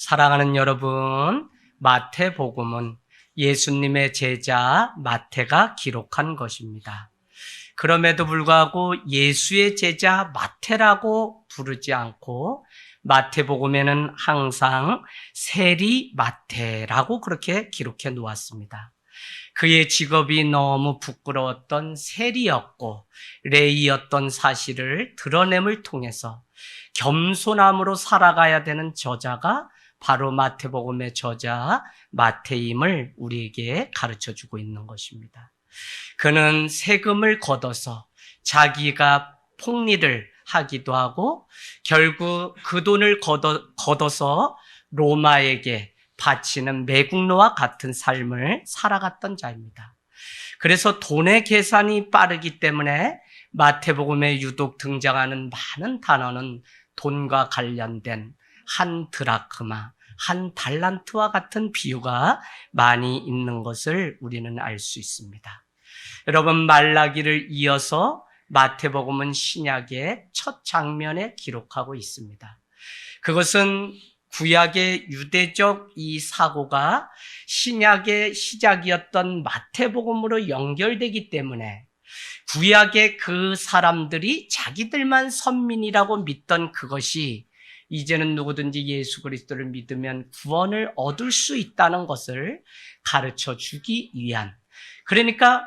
사랑하는 여러분, 마태복음은 예수님의 제자 마태가 기록한 것입니다. 그럼에도 불구하고 예수의 제자 마태라고 부르지 않고 마태복음에는 항상 세리 마태라고 그렇게 기록해 놓았습니다. 그의 직업이 너무 부끄러웠던 세리였고 레이였던 사실을 드러냄을 통해서 겸손함으로 살아가야 되는 저자가 바로 마태복음의 저자 마태임을 우리에게 가르쳐주고 있는 것입니다. 그는 세금을 걷어서 자기가 폭리를 하기도 하고 결국 그 돈을 걷어서 로마에게 바치는 매국노와 같은 삶을 살아갔던 자입니다. 그래서 돈의 계산이 빠르기 때문에 마태복음에 유독 등장하는 많은 단어는 돈과 관련된 한 드라크마, 한 달란트와 같은 비유가 많이 있는 것을 우리는 알 수 있습니다. 여러분, 말라기를 이어서 마태복음은 신약의 첫 장면에 기록하고 있습니다. 그것은 구약의 유대적 이 사고가 신약의 시작이었던 마태복음으로 연결되기 때문에 구약의 그 사람들이 자기들만 선민이라고 믿던 그것이 이제는 누구든지 예수 그리스도를 믿으면 구원을 얻을 수 있다는 것을 가르쳐 주기 위한, 그러니까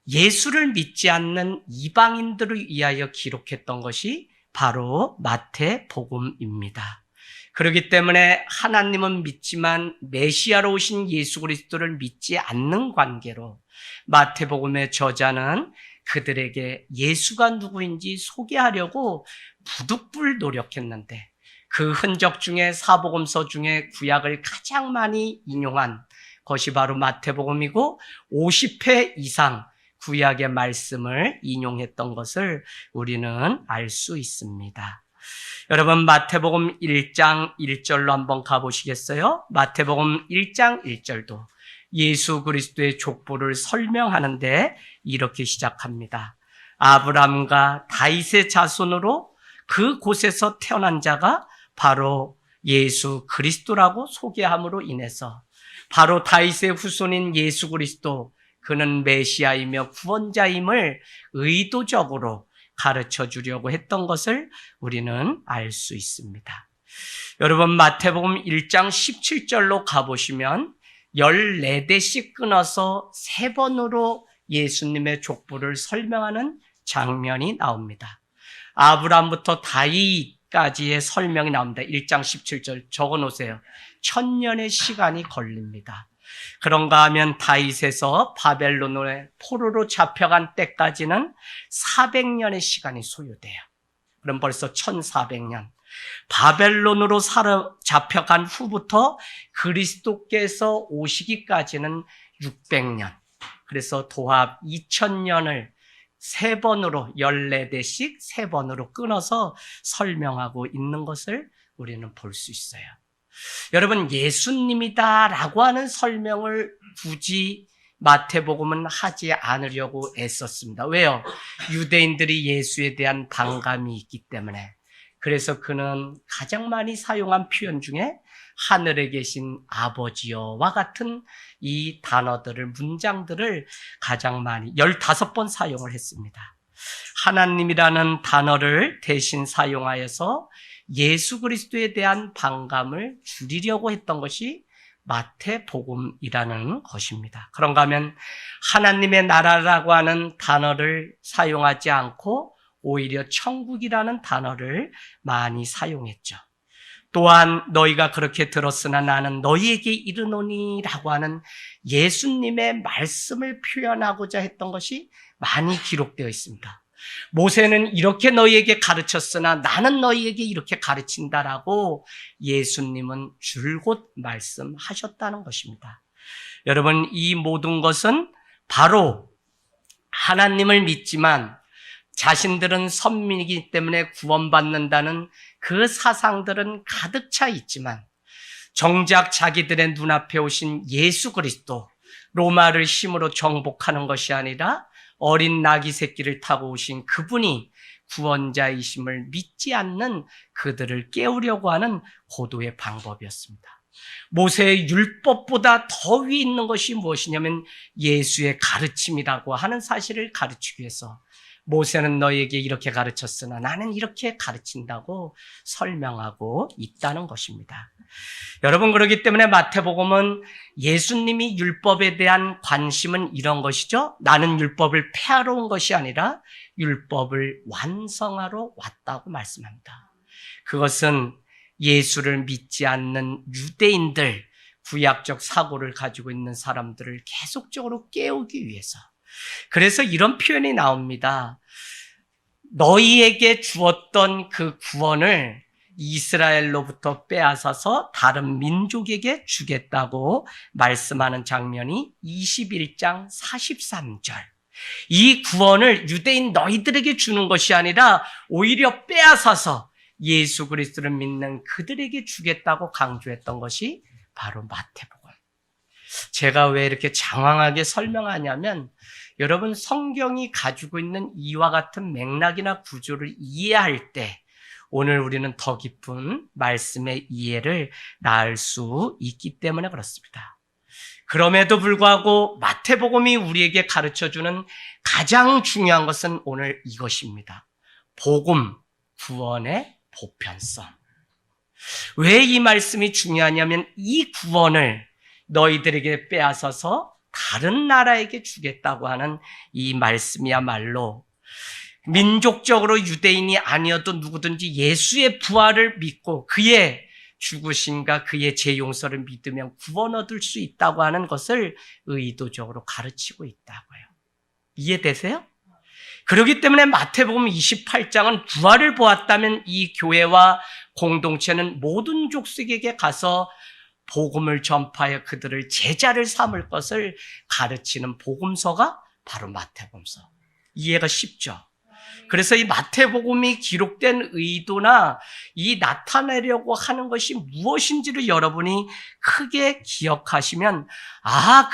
예수를 믿지 않는 이방인들을 위하여 기록했던 것이 바로 마태복음입니다. 그렇기 때문에 하나님은 믿지만 메시아로 오신 예수 그리스도를 믿지 않는 관계로 마태복음의 저자는 그들에게 예수가 누구인지 소개하려고 부득불 노력했는데 그 흔적 중에 사복음서 중에 구약을 가장 많이 인용한 것이 바로 마태복음이고 50회 이상 구약의 말씀을 인용했던 것을 우리는 알 수 있습니다. 여러분, 마태복음 1장 1절로 한번 가보시겠어요? 마태복음 1장 1절도 예수 그리스도의 족보를 설명하는데 이렇게 시작합니다. 아브람과 다윗의 자손으로 그 곳에서 태어난 자가 바로 예수 그리스도라고 소개함으로 인해서 바로 다윗의 후손인 예수 그리스도, 그는 메시아이며 구원자임을 의도적으로 가르쳐 주려고 했던 것을 우리는 알 수 있습니다. 여러분, 마태복음 1장 17절로 가보시면 14대씩 끊어서 3번으로 예수님의 족보를 설명하는 장면이 나옵니다. 아브람부터 다윗까지의 설명이 나옵니다. 1장 17절 적어놓으세요. 1000년의 시간이 걸립니다. 그런가 하면 다윗에서 바벨론의 포로로 잡혀간 때까지는 400년의 시간이 소요돼요. 그럼 벌써 1400년. 바벨론으로 잡혀간 후부터 그리스도께서 오시기까지는 600년. 그래서 도합 2000년을 3번으로 14대씩 3번으로 끊어서 설명하고 있는 것을 우리는 볼 수 있어요. 여러분, 예수님이다라고 하는 설명을 굳이 마태복음은 하지 않으려고 애썼습니다. 왜요? 유대인들이 예수에 대한 반감이 있기 때문에. 그래서 그는 가장 많이 사용한 표현 중에 하늘에 계신 아버지여와 같은 이 단어들을, 문장들을 가장 많이 15번 사용을 했습니다. 하나님이라는 단어를 대신 사용하여서 예수 그리스도에 대한 반감을 줄이려고 했던 것이 마태복음이라는 것입니다. 그런가 하면 하나님의 나라라고 하는 단어를 사용하지 않고 오히려 천국이라는 단어를 많이 사용했죠. 또한 너희가 그렇게 들었으나 나는 너희에게 이르노니라고 하는 예수님의 말씀을 표현하고자 했던 것이 많이 기록되어 있습니다. 모세는 이렇게 너희에게 가르쳤으나 나는 너희에게 이렇게 가르친다라고 예수님은 줄곧 말씀하셨다는 것입니다. 여러분, 이 모든 것은 바로 하나님을 믿지만 자신들은 선민이기 때문에 구원받는다는 그 사상들은 가득 차 있지만 정작 자기들의 눈앞에 오신 예수 그리스도, 로마를 힘으로 정복하는 것이 아니라 어린 나귀 새끼를 타고 오신 그분이 구원자이심을 믿지 않는 그들을 깨우려고 하는 고도의 방법이었습니다. 모세의 율법보다 더 위에 있는 것이 무엇이냐면 예수의 가르침이라고 하는 사실을 가르치기 위해서 모세는 너에게 이렇게 가르쳤으나 나는 이렇게 가르친다고 설명하고 있다는 것입니다. 여러분, 그렇기 때문에 마태복음은 예수님이 율법에 대한 관심은 이런 것이죠. 나는 율법을 폐하러 온 것이 아니라 율법을 완성하러 왔다고 말씀합니다. 그것은 예수를 믿지 않는 유대인들, 구약적 사고를 가지고 있는 사람들을 계속적으로 깨우기 위해서. 그래서 이런 표현이 나옵니다. 너희에게 주었던 그 구원을 이스라엘로부터 빼앗아서 다른 민족에게 주겠다고 말씀하는 장면이 21장 43절. 이 구원을 유대인 너희들에게 주는 것이 아니라 오히려 빼앗아서 예수 그리스도를 믿는 그들에게 주겠다고 강조했던 것이 바로 마태복음. 제가 왜 이렇게 장황하게 설명하냐면 여러분, 성경이 가지고 있는 이와 같은 맥락이나 구조를 이해할 때 오늘 우리는 더 깊은 말씀의 이해를 낳을 수 있기 때문에 그렇습니다. 그럼에도 불구하고 마태복음이 우리에게 가르쳐주는 가장 중요한 것은 오늘 이것입니다. 복음, 구원의 보편성. 왜 이 말씀이 중요하냐면 이 구원을 너희들에게 빼앗아서 다른 나라에게 주겠다고 하는 이 말씀이야말로 민족적으로 유대인이 아니어도 누구든지 예수의 부활을 믿고 그의 죽으심과 그의 재용서를 믿으면 구원 얻을 수 있다고 하는 것을 의도적으로 가르치고 있다고요. 이해되세요? 그렇기 때문에 마태복음 28장은 부활을 보았다면 이 교회와 공동체는 모든 족속에게 가서 복음을 전파하여 그들을 제자를 삼을 것을 가르치는 복음서가 바로 마태복음서. 이해가 쉽죠? 그래서 이 마태복음이 기록된 의도나 이 나타내려고 하는 것이 무엇인지를 여러분이 크게 기억하시면,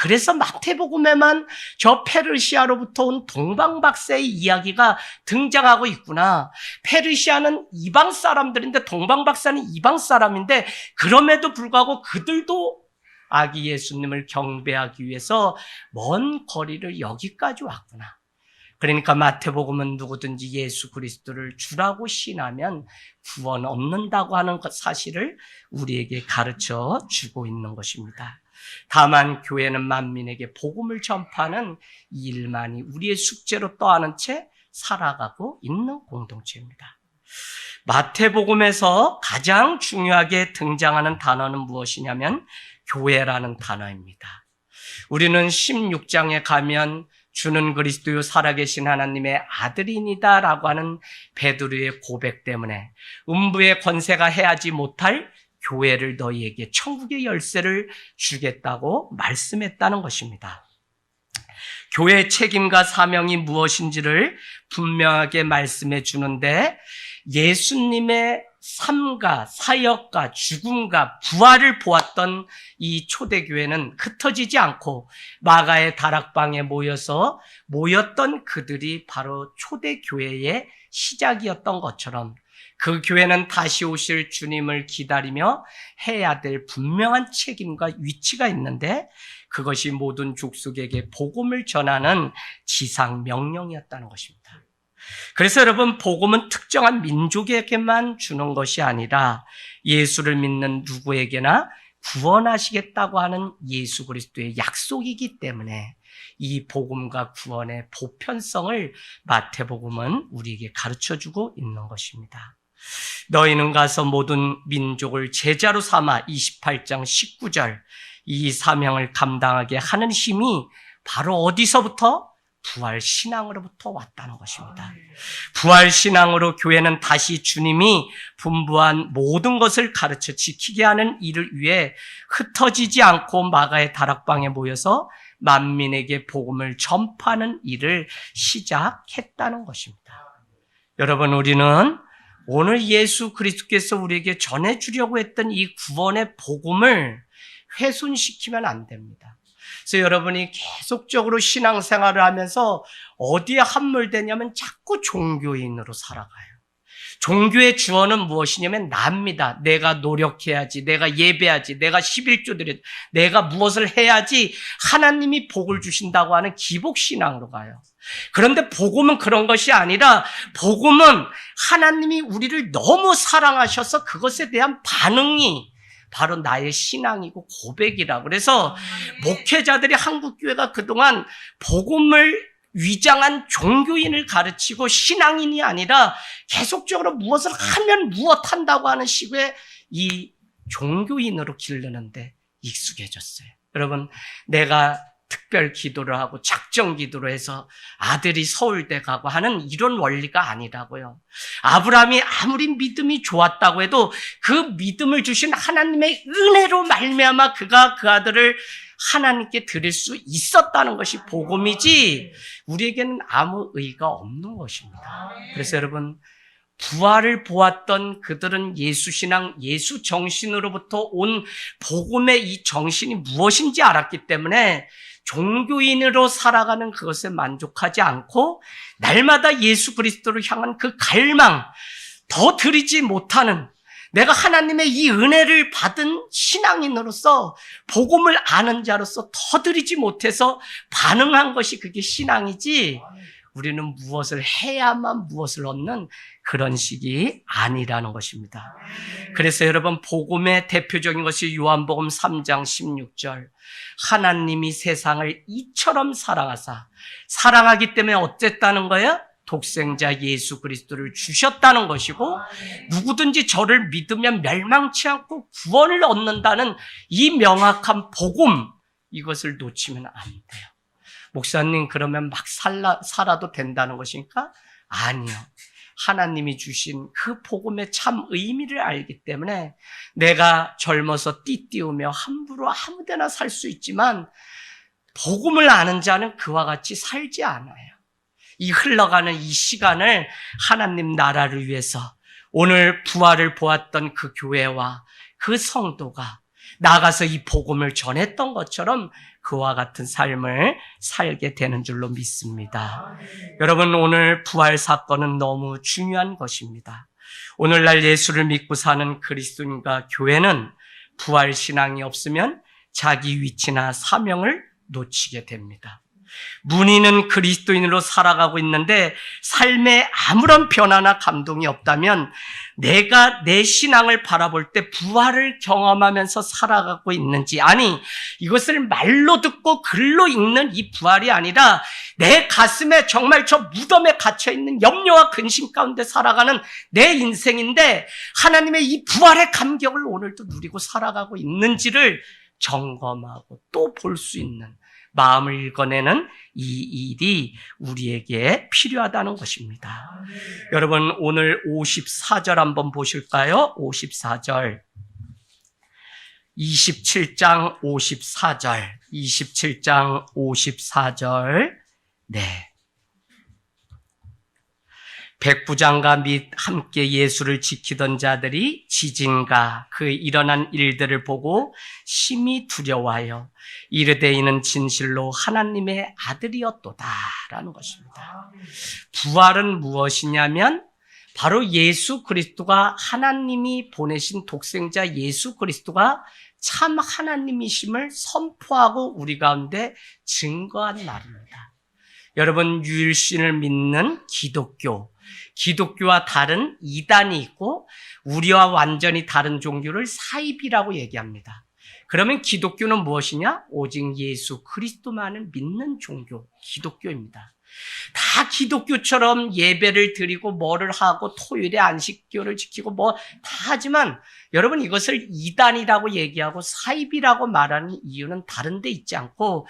그래서 마태복음에만 저 페르시아로부터 온 동방박사의 이야기가 등장하고 있구나. 페르시아는 이방 사람들인데 동방박사는 이방 사람인데 그럼에도 불구하고 그들도 아기 예수님을 경배하기 위해서 먼 거리를 여기까지 왔구나. 그러니까 마태복음은 누구든지 예수 그리스도를 주라고 신하면 구원 얻는다고 하는 사실을 우리에게 가르쳐 주고 있는 것입니다. 다만 교회는 만민에게 복음을 전파하는 이 일만이 우리의 숙제로 떠안은 채 살아가고 있는 공동체입니다. 마태복음에서 가장 중요하게 등장하는 단어는 무엇이냐면 교회라는 단어입니다. 우리는 16장에 가면 주는 그리스도요 살아계신 하나님의 아들이니다 라고 하는 베드로의 고백 때문에 음부의 권세가 해하지 못할 교회를 너희에게 천국의 열쇠를 주겠다고 말씀했다는 것입니다. 교회의 책임과 사명이 무엇인지를 분명하게 말씀해 주는데 예수님의 삶과 사역과 죽음과 부활을 보았던 이 초대교회는 흩어지지 않고 마가의 다락방에 모였던 그들이 바로 초대교회의 시작이었던 것처럼 그 교회는 다시 오실 주님을 기다리며 해야 될 분명한 책임과 위치가 있는데 그것이 모든 족속에게 복음을 전하는 지상 명령이었다는 것입니다. 그래서 여러분, 복음은 특정한 민족에게만 주는 것이 아니라 예수를 믿는 누구에게나 구원하시겠다고 하는 예수 그리스도의 약속이기 때문에 이 복음과 구원의 보편성을 마태복음은 우리에게 가르쳐주고 있는 것입니다. 너희는 가서 모든 민족을 제자로 삼아 28장 19절 이 사명을 감당하게 하는 힘이 바로 어디서부터? 부활신앙으로부터 왔다는 것입니다. 부활신앙으로 교회는 다시 주님이 분부한 모든 것을 가르쳐 지키게 하는 일을 위해 흩어지지 않고 마가의 다락방에 모여서 만민에게 복음을 전파하는 일을 시작했다는 것입니다. 여러분, 우리는 오늘 예수 그리스도께서 우리에게 전해주려고 했던 이 구원의 복음을 훼손시키면 안 됩니다. 그래서 여러분이 계속적으로 신앙생활을 하면서 어디에 함몰되냐면 자꾸 종교인으로 살아가요. 종교의 주어는 무엇이냐면 나입니다. 내가 노력해야지, 내가 예배하지, 내가 11조 드려야지, 내가 무엇을 해야지 하나님이 복을 주신다고 하는 기복신앙으로 가요. 그런데 복음은 그런 것이 아니라 복음은 하나님이 우리를 너무 사랑하셔서 그것에 대한 반응이 바로 나의 신앙이고 고백이라. 그래서 목회자들이 한국교회가 그동안 복음을 위장한 종교인을 가르치고 신앙인이 아니라 계속적으로 무엇을 하면 무엇 한다고 하는 식의 이 종교인으로 기르는데 익숙해졌어요. 여러분, 내가 특별 기도를 하고 작정 기도를 해서 아들이 서울대 가고 하는 이런 원리가 아니라고요. 아브라함이 아무리 믿음이 좋았다고 해도 그 믿음을 주신 하나님의 은혜로 말미암아 그가 그 아들을 하나님께 드릴 수 있었다는 것이 복음이지 우리에게는 아무 의의가 없는 것입니다. 그래서 여러분, 부활을 보았던 그들은 예수신앙, 예수 정신으로부터 온 복음의 이 정신이 무엇인지 알았기 때문에 종교인으로 살아가는 그것에 만족하지 않고 날마다 예수 그리스도를 향한 그 갈망, 더 드리지 못하는, 내가 하나님의 이 은혜를 받은 신앙인으로서 복음을 아는 자로서 더 드리지 못해서 반응한 것이 그게 신앙이지 우리는 무엇을 해야만 무엇을 얻는 그런 식이 아니라는 것입니다. 그래서 여러분, 복음의 대표적인 것이 요한복음 3장 16절. 하나님이 세상을 이처럼 사랑하사, 사랑하기 때문에 어쨌다는 거예요? 독생자 예수 그리스도를 주셨다는 것이고 누구든지 저를 믿으면 멸망치 않고 구원을 얻는다는 이 명확한 복음, 이것을 놓치면 안 돼요. 목사님, 그러면 막 살아도 된다는 것입니까? 아니요. 하나님이 주신 그 복음의 참 의미를 알기 때문에 내가 젊어서 띠띠우며 함부로 아무데나 살 수 있지만 복음을 아는 자는 그와 같이 살지 않아요. 이 흘러가는 이 시간을 하나님 나라를 위해서 오늘 부활을 보았던 그 교회와 그 성도가 나가서 이 복음을 전했던 것처럼 그와 같은 삶을 살게 되는 줄로 믿습니다. 여러분, 오늘 부활 사건은 너무 중요한 것입니다. 오늘날 예수를 믿고 사는 그리스도인과 교회는 부활 신앙이 없으면 자기 위치나 사명을 놓치게 됩니다. 문의는 그리스도인으로 살아가고 있는데 삶에 아무런 변화나 감동이 없다면 내가 내 신앙을 바라볼 때 부활을 경험하면서 살아가고 있는지, 아니 이것을 말로 듣고 글로 읽는 이 부활이 아니라 내 가슴에 정말 저 무덤에 갇혀있는 염려와 근심 가운데 살아가는 내 인생인데 하나님의 이 부활의 감격을 오늘도 누리고 살아가고 있는지를 점검하고 또 볼 수 있는 마음을 읽어내는 이 일이 우리에게 필요하다는 것입니다. 여러분, 오늘 54절 한번 보실까요? 54절. 27장 54절. 27장 54절. 네. 백부장과 및 함께 예수를 지키던 자들이 지진과 그 일어난 일들을 보고 심히 두려워하여 이르되 이는 진실로 하나님의 아들이었도다라는 것입니다. 부활은 무엇이냐면 바로 예수 그리스도가, 하나님이 보내신 독생자 예수 그리스도가 참 하나님이심을 선포하고 우리 가운데 증거한 날입니다. 여러분, 유일신을 믿는 기독교와 다른 이단이 있고 우리와 완전히 다른 종교를 사입이라고 얘기합니다. 그러면 기독교는 무엇이냐? 오직 예수 그리스도만을 믿는 종교, 기독교입니다. 다 기독교처럼 예배를 드리고 뭐를 하고 토요일에 안식교를 지키고 뭐 다 하지만 여러분, 이것을 이단이라고 얘기하고 사입이라고 말하는 이유는 다른 데 있지 않고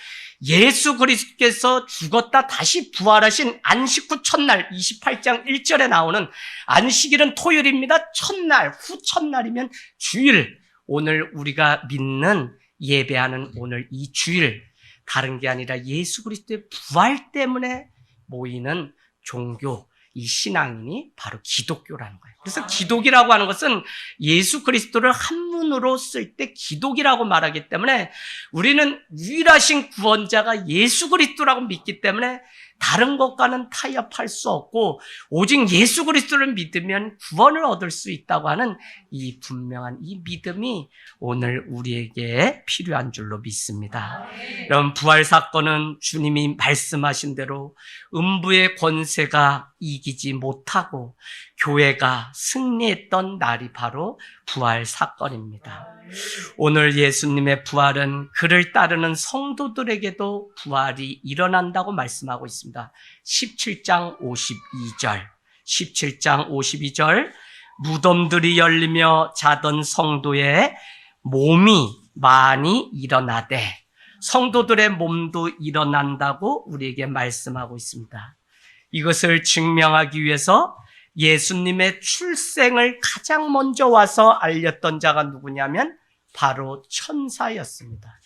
예수 그리스도께서 죽었다 다시 부활하신 안식 후 첫날, 28장 1절에 나오는 안식일은 토요일입니다. 첫날, 후 첫날이면 주일, 오늘 우리가 믿는 예배하는 오늘 이 주일, 다른 게 아니라 예수 그리스도의 부활 때문에 모이는 종교, 이 신앙인이 바로 기독교라는 거예요. 그래서 기독이라고 하는 것은 예수 그리스도를 한문으로 쓸 때 기독이라고 말하기 때문에 우리는 유일하신 구원자가 예수 그리스도라고 믿기 때문에 다른 것과는 타협할 수 없고 오직 예수 그리스도를 믿으면 구원을 얻을 수 있다고 하는 이 분명한 이 믿음이 오늘 우리에게 필요한 줄로 믿습니다. 여러분, 부활 사건은 주님이 말씀하신 대로 음부의 권세가 이기지 못하고 교회가 승리했던 날이 바로 부활 사건입니다. 오늘 예수님의 부활은 그를 따르는 성도들에게도 부활이 일어난다고 말씀하고 있습니다. 17장 52절 무덤들이 열리며 자던 성도의 몸이 많이 일어나되 성도들의 몸도 일어난다고 우리에게 말씀하고 있습니다. 이것을 증명하기 위해서 예수님의 출생을 가장 먼저 와서 알렸던 자가 누구냐면 바로 천사였습니다.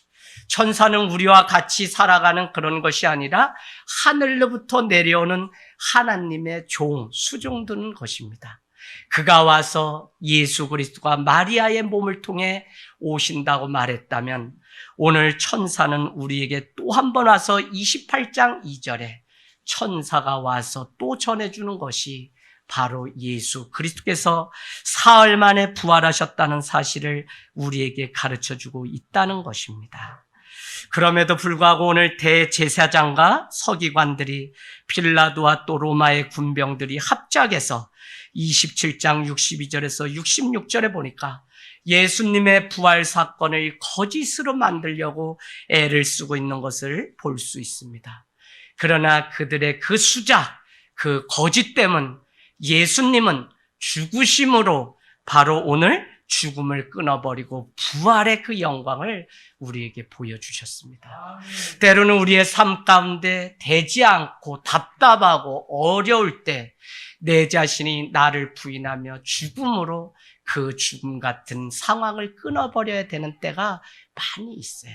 천사는 우리와 같이 살아가는 그런 것이 아니라 하늘로부터 내려오는 하나님의 수종드는 것입니다. 그가 와서 예수 그리스도가 마리아의 몸을 통해 오신다고 말했다면 오늘 천사는 우리에게 또 한 번 와서 28장 2절에 천사가 와서 또 전해주는 것이 바로 예수 그리스도께서 사흘 만에 부활하셨다는 사실을 우리에게 가르쳐주고 있다는 것입니다. 그럼에도 불구하고 오늘 대제사장과 서기관들이 빌라도와 또 로마의 군병들이 합작해서 27장 62절에서 66절에 보니까 예수님의 부활 사건을 거짓으로 만들려고 애를 쓰고 있는 것을 볼 수 있습니다. 그러나 그들의 그 수작, 그 거짓 때문 예수님은 죽으심으로 바로 오늘 죽음을 끊어버리고 부활의 그 영광을 우리에게 보여주셨습니다. 때로는 우리의 삶 가운데 되지 않고 답답하고 어려울 때 내 자신이 나를 부인하며 죽음으로 그 죽음 같은 상황을 끊어버려야 되는 때가 많이 있어요.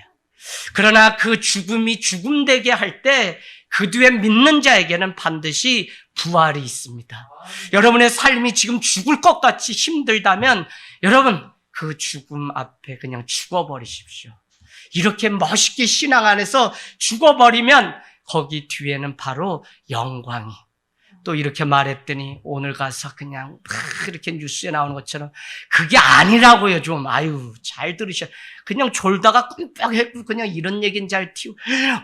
그러나 그 죽음이 죽음되게 할 때 그 뒤에 믿는 자에게는 반드시 부활이 있습니다. 여러분의 삶이 지금 죽을 것 같이 힘들다면 여러분 그 죽음 앞에 그냥 죽어버리십시오. 이렇게 멋있게 신앙 안에서 죽어버리면 거기 뒤에는 바로 영광이. 또 이렇게 말했더니 오늘 가서 그냥 이렇게 뉴스에 나오는 것처럼 그게 아니라고요. 좀 잘 들으셔. 그냥 졸다가 끔뻑했고 그냥 이런 얘기는 잘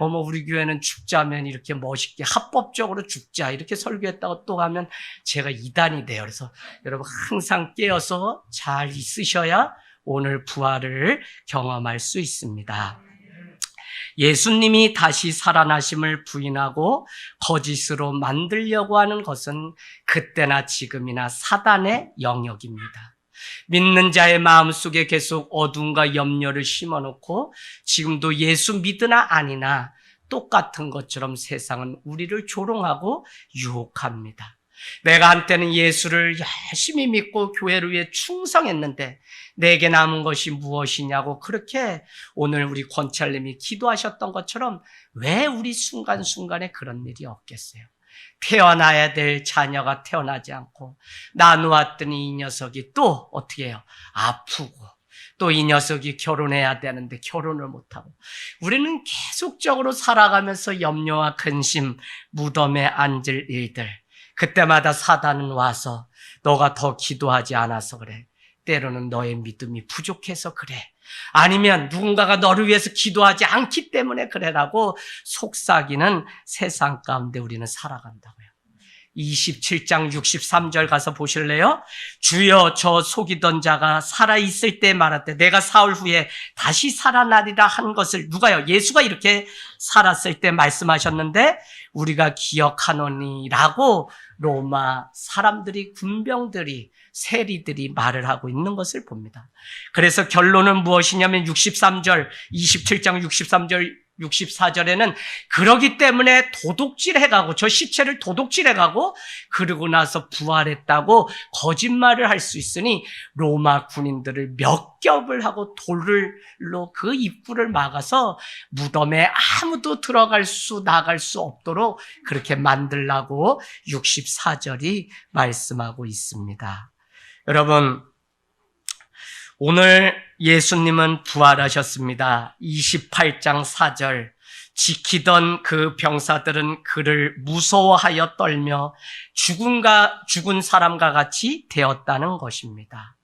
어머 우리 교회는 죽자면 이렇게 멋있게 합법적으로 죽자 이렇게 설교했다고 또 하면 제가 이단이 돼요. 그래서 여러분 항상 깨어서 잘 있으셔야 오늘 부활을 경험할 수 있습니다. 예수님이 다시 살아나심을 부인하고 거짓으로 만들려고 하는 것은 그때나 지금이나 사단의 영역입니다. 믿는 자의 마음속에 계속 어둠과 염려를 심어놓고 지금도 예수 믿으나 아니나 똑같은 것처럼 세상은 우리를 조롱하고 유혹합니다. 내가 한때는 예수를 열심히 믿고 교회를 위해 충성했는데 내게 남은 것이 무엇이냐고 그렇게 오늘 우리 권찰님이 기도하셨던 것처럼 왜 우리 순간순간에 그런 일이 없겠어요? 태어나야 될 자녀가 태어나지 않고 나누었더니 이 녀석이 또 어떻게 해요? 아프고 또 이 녀석이 결혼해야 되는데 결혼을 못하고 우리는 계속적으로 살아가면서 염려와 근심, 무덤에 앉을 일들 그때마다 사단은 와서 너가 더 기도하지 않아서 그래. 때로는 너의 믿음이 부족해서 그래. 아니면 누군가가 너를 위해서 기도하지 않기 때문에 그래라고 속삭이는 세상 가운데 우리는 살아간다고요. 27장 63절 가서 보실래요? 주여 저 속이던 자가 살아있을 때 말할 때 내가 사흘 후에 다시 살아나리라 한 것을 누가요? 예수가 이렇게 살았을 때 말씀하셨는데 우리가 기억하노니라고 로마 사람들이 군병들이 세리들이 말을 하고 있는 것을 봅니다. 그래서 결론은 무엇이냐면 63절 27장 63절 64절에는 그러기 때문에 도둑질해가고 저 시체를 도둑질해가고 그러고 나서 부활했다고 거짓말을 할 수 있으니 로마 군인들을 몇 겹을 하고 돌로 그 입구를 막아서 무덤에 아무도 나갈 수 없도록 그렇게 만들라고 64절이 말씀하고 있습니다. 여러분, 오늘 예수님은 부활하셨습니다. 28장 4절, 지키던 그 병사들은 그를 무서워하여 떨며 죽은 사람과 같이 되었다는 것입니다.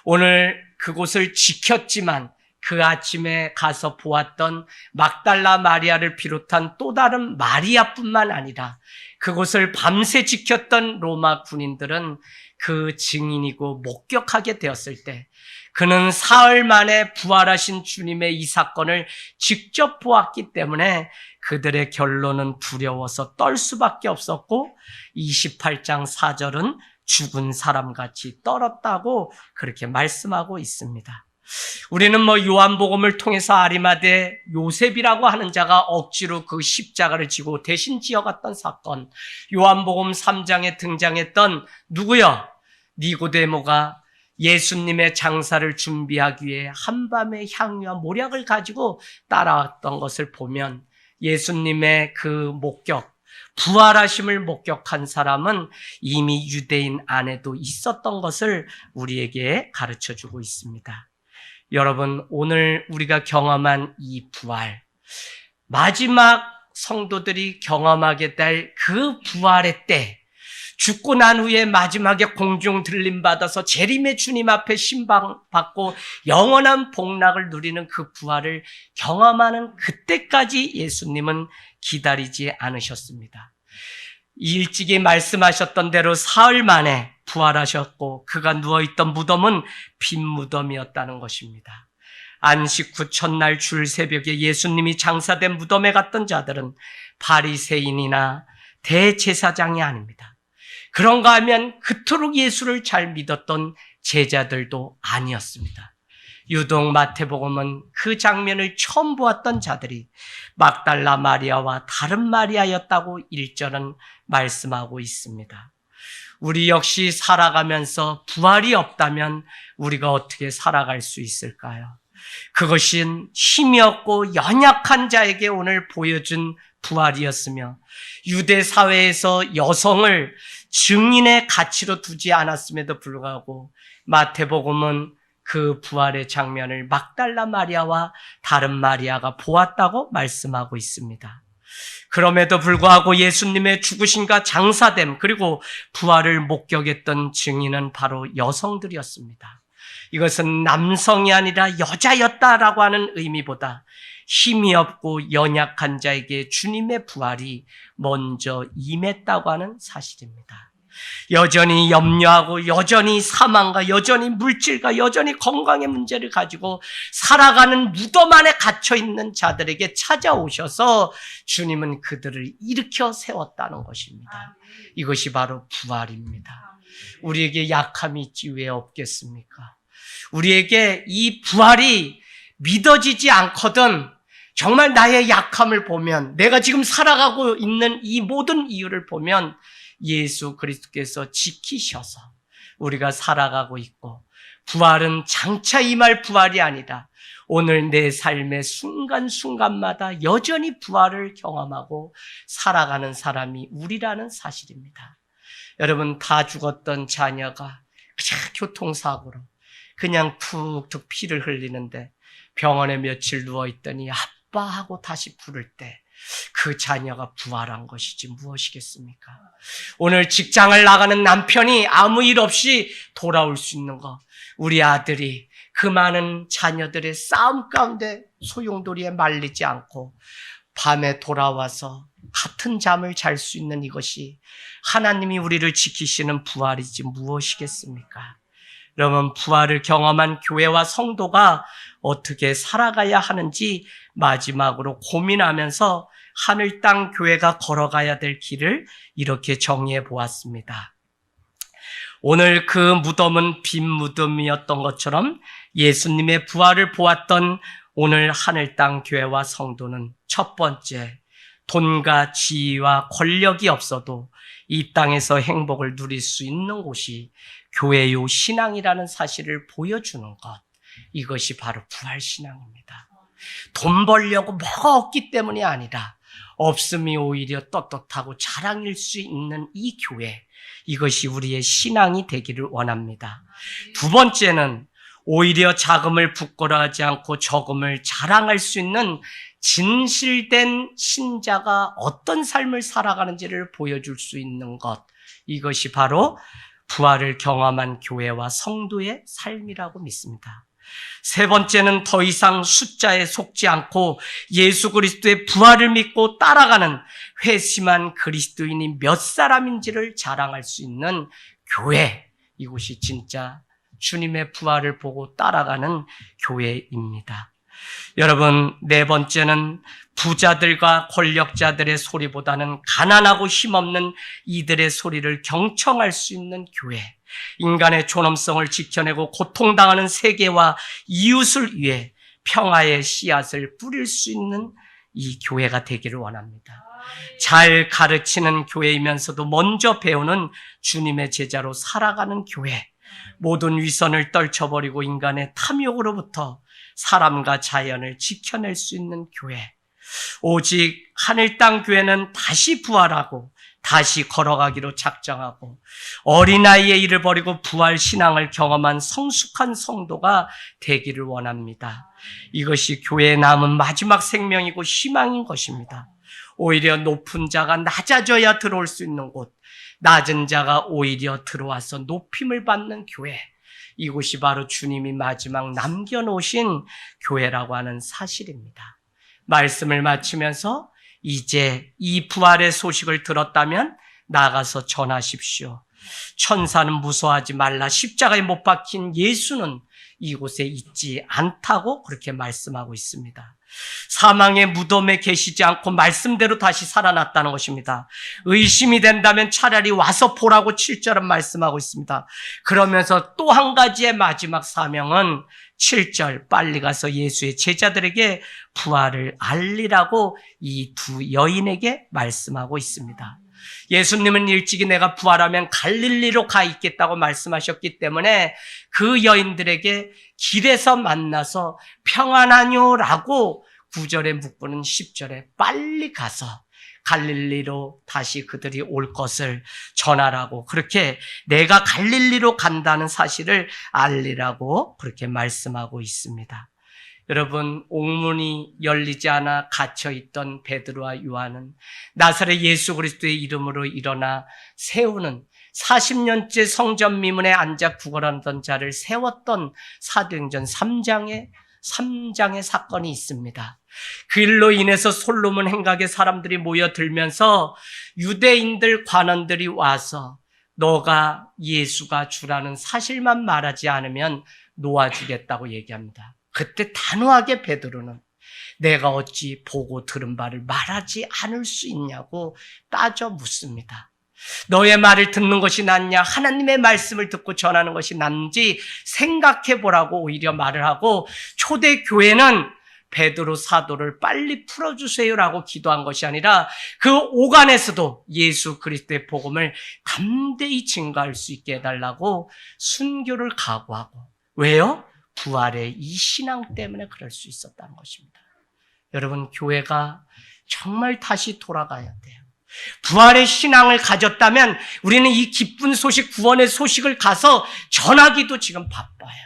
오늘 그곳을 지켰지만 그 아침에 가서 보았던 막달라 마리아를 비롯한 또 다른 마리아뿐만 아니라 그곳을 밤새 지켰던 로마 군인들은 그 증인이고 목격하게 되었을 때 그는 사흘 만에 부활하신 주님의 이 사건을 직접 보았기 때문에 그들의 결론은 두려워서 떨 수밖에 없었고 28장 4절은 죽은 사람같이 떨었다고 그렇게 말씀하고 있습니다. 우리는 요한복음을 통해서 아리마대 요셉이라고 하는 자가 억지로 그 십자가를 지고 대신 지어갔던 사건, 요한복음 3장에 등장했던 누구요? 니고데모가 예수님의 장사를 준비하기 위해 한밤에 향유와 모략을 가지고 따라왔던 것을 보면 예수님의 그 목격, 부활하심을 목격한 사람은 이미 유대인 안에도 있었던 것을 우리에게 가르쳐주고 있습니다. 여러분, 오늘 우리가 경험한 이 부활, 마지막 성도들이 경험하게 될 그 부활의 때, 죽고 난 후에 마지막에 공중 들림받아서 재림의 주님 앞에 신방받고 영원한 복락을 누리는 그 부활을 경험하는 그때까지 예수님은 기다리지 않으셨습니다. 일찍이 말씀하셨던 대로 사흘 만에 부활하셨고 그가 누워있던 무덤은 빈 무덤이었다는 것입니다. 안식 후 첫날 줄 새벽에 예수님이 장사된 무덤에 갔던 자들은 바리새인이나 대제사장이 아닙니다. 그런가 하면 그토록 예수를 잘 믿었던 제자들도 아니었습니다. 유독 마태복음은 그 장면을 처음 보았던 자들이 막달라 마리아와 다른 마리아였다고 1절은 말씀하고 있습니다. 우리 역시 살아가면서 부활이 없다면 우리가 어떻게 살아갈 수 있을까요? 그것은 힘이 없고 연약한 자에게 오늘 보여준 부활이었으며 유대 사회에서 여성을 증인의 가치로 두지 않았음에도 불구하고 마태복음은 그 부활의 장면을 막달라 마리아와 다른 마리아가 보았다고 말씀하고 있습니다. 그럼에도 불구하고 예수님의 죽으심과 장사됨 그리고 부활을 목격했던 증인은 바로 여성들이었습니다. 이것은 남성이 아니라 여자였다라고 하는 의미보다 힘이 없고 연약한 자에게 주님의 부활이 먼저 임했다고 하는 사실입니다. 여전히 염려하고 여전히 사망과 여전히 물질과 여전히 건강의 문제를 가지고 살아가는 무덤 안에 갇혀있는 자들에게 찾아오셔서 주님은 그들을 일으켜 세웠다는 것입니다. 이것이 바로 부활입니다. 우리에게 약함이 있지 왜 없겠습니까? 우리에게 이 부활이 믿어지지 않거든 정말 나의 약함을 보면 내가 지금 살아가고 있는 이 모든 이유를 보면 예수 그리스도께서 지키셔서 우리가 살아가고 있고 부활은 장차 임할 부활이 아니라 오늘 내 삶의 순간순간마다 여전히 부활을 경험하고 살아가는 사람이 우리라는 사실입니다. 여러분 다 죽었던 자녀가 그냥 교통사고로 그냥 툭툭 피를 흘리는데 병원에 며칠 누워있더니 아빠 하고 다시 부를 때 그 자녀가 부활한 것이지 무엇이겠습니까? 오늘 직장을 나가는 남편이 아무 일 없이 돌아올 수 있는 것, 우리 아들이 그 많은 자녀들의 싸움 가운데 소용돌이에 말리지 않고 밤에 돌아와서 같은 잠을 잘 수 있는 이것이 하나님이 우리를 지키시는 부활이지 무엇이겠습니까? 여러분 부활을 경험한 교회와 성도가 어떻게 살아가야 하는지 마지막으로 고민하면서 하늘 땅 교회가 걸어가야 될 길을 이렇게 정리해 보았습니다. 오늘 그 무덤은 빈 무덤이었던 것처럼 예수님의 부활을 보았던 오늘 하늘 땅 교회와 성도는 첫 번째, 돈과 지위와 권력이 없어도 이 땅에서 행복을 누릴 수 있는 곳이 교회요 신앙이라는 사실을 보여주는 것. 이것이 바로 부활신앙입니다. 돈 벌려고 뭐가 없기 때문이 아니라 없음이 오히려 떳떳하고 자랑일 수 있는 이 교회. 이것이 우리의 신앙이 되기를 원합니다. 두 번째는 오히려 자금을 부끄러워하지 않고 적음을 자랑할 수 있는 진실된 신자가 어떤 삶을 살아가는지를 보여줄 수 있는 것. 이것이 바로 부활을 경험한 교회와 성도의 삶이라고 믿습니다. 세 번째는 더 이상 숫자에 속지 않고 예수 그리스도의 부활을 믿고 따라가는 회심한 그리스도인이 몇 사람인지를 자랑할 수 있는 교회. 이곳이 진짜 주님의 부활을 보고 따라가는 교회입니다. 여러분, 네 번째는 부자들과 권력자들의 소리보다는 가난하고 힘없는 이들의 소리를 경청할 수 있는 교회. 인간의 존엄성을 지켜내고 고통당하는 세계와 이웃을 위해 평화의 씨앗을 뿌릴 수 있는 이 교회가 되기를 원합니다. 잘 가르치는 교회이면서도 먼저 배우는 주님의 제자로 살아가는 교회. 모든 위선을 떨쳐버리고 인간의 탐욕으로부터 사람과 자연을 지켜낼 수 있는 교회. 오직 하늘 땅 교회는 다시 부활하고 다시 걸어가기로 작정하고 어린아이의 일을 버리고 부활 신앙을 경험한 성숙한 성도가 되기를 원합니다. 이것이 교회에 남은 마지막 생명이고 희망인 것입니다. 오히려 높은 자가 낮아져야 들어올 수 있는 곳, 낮은 자가 오히려 들어와서 높임을 받는 교회. 이곳이 바로 주님이 마지막 남겨놓으신 교회라고 하는 사실입니다. 말씀을 마치면서 이제 이 부활의 소식을 들었다면 나가서 전하십시오. 천사는 무서워하지 말라. 십자가에 못 박힌 예수는 이곳에 있지 않다고 그렇게 말씀하고 있습니다. 사망의 무덤에 계시지 않고 말씀대로 다시 살아났다는 것입니다. 의심이 된다면 차라리 와서 보라고 7절은 말씀하고 있습니다. 그러면서 또 한 가지의 마지막 사명은 7절 빨리 가서 예수의 제자들에게 부활을 알리라고 이 두 여인에게 말씀하고 있습니다. 예수님은 일찍이 내가 부활하면 갈릴리로 가 있겠다고 말씀하셨기 때문에 그 여인들에게 길에서 만나서 평안하뇨라고 9절에 묻고는 10절에 빨리 가서 갈릴리로 다시 그들이 올 것을 전하라고, 그렇게 내가 갈릴리로 간다는 사실을 알리라고 그렇게 말씀하고 있습니다. 여러분, 옥문이 열리지 않아 갇혀있던 베드로와 요한은 나사렛 예수 그리스도의 이름으로 일어나 세우는 40년째 성전 미문에 앉아 구걸하던 자를 세웠던 사도행전 3장의 사건이 있습니다. 그 일로 인해서 솔로몬 행각에 사람들이 모여들면서 유대인들 관원들이 와서 너가 예수가 주라는 사실만 말하지 않으면 놓아주겠다고 얘기합니다. 그때 단호하게 베드로는 내가 어찌 보고 들은 바를 말하지 않을 수 있냐고 따져 묻습니다. 너의 말을 듣는 것이 낫냐, 하나님의 말씀을 듣고 전하는 것이 낫는지 생각해 보라고 오히려 말을 하고, 초대교회는 베드로 사도를 빨리 풀어주세요라고 기도한 것이 아니라 그 오간에서도 예수 그리스도의 복음을 담대히 증거할 수 있게 해달라고 순교를 각오하고. 왜요? 부활의 이 신앙 때문에 그럴 수 있었다는 것입니다. 여러분, 교회가 정말 다시 돌아가야 돼요. 부활의 신앙을 가졌다면 우리는 이 기쁜 소식, 구원의 소식을 가서 전하기도 지금 바빠요.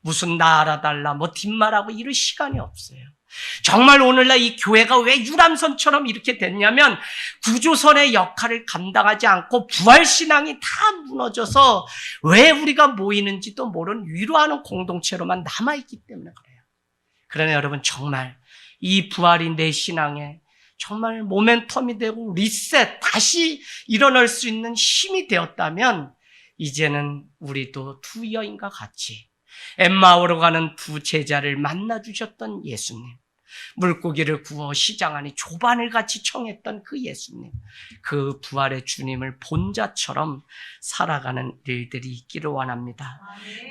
무슨 나 알아달라, 뭐 뒷말하고 이럴 시간이 없어요. 정말 오늘날 이 교회가 왜 유람선처럼 이렇게 됐냐면 구조선의 역할을 감당하지 않고 부활신앙이 다 무너져서 왜 우리가 모이는지도 모르는 위로하는 공동체로만 남아있기 때문에 그래요. 그러나 여러분, 정말 이 부활이 내 신앙에 정말 모멘텀이 되고 리셋, 다시 일어날 수 있는 힘이 되었다면 이제는 우리도 두 여인과 같이 엠마오로 가는 두 제자를 만나주셨던 예수님, 물고기를 구워 시장 안에 조반을 같이 청했던 그 예수님, 그 부활의 주님을 본자처럼 살아가는 일들이 있기를 원합니다.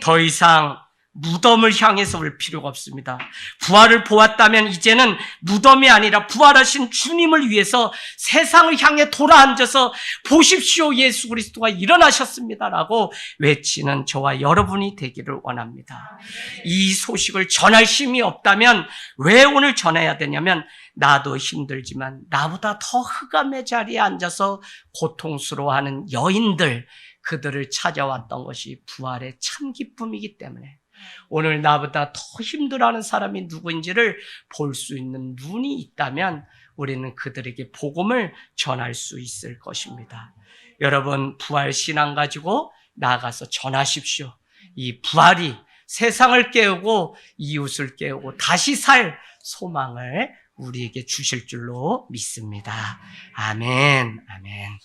더 이상 무덤을 향해서 올 필요가 없습니다. 부활을 보았다면 이제는 무덤이 아니라 부활하신 주님을 위해서 세상을 향해 돌아앉아서 보십시오, 예수 그리스도가 일어나셨습니다라고 외치는 저와 여러분이 되기를 원합니다. 이 소식을 전할 힘이 없다면 왜 오늘 전해야 되냐면, 나도 힘들지만 나보다 더 흑암의 자리에 앉아서 고통스러워하는 여인들, 그들을 찾아왔던 것이 부활의 참 기쁨이기 때문에 오늘 나보다 더 힘들어하는 사람이 누구인지를 볼 수 있는 눈이 있다면 우리는 그들에게 복음을 전할 수 있을 것입니다. 여러분, 부활 신앙 가지고 나가서 전하십시오. 이 부활이 세상을 깨우고 이웃을 깨우고 다시 살 소망을 우리에게 주실 줄로 믿습니다. 아멘, 아멘.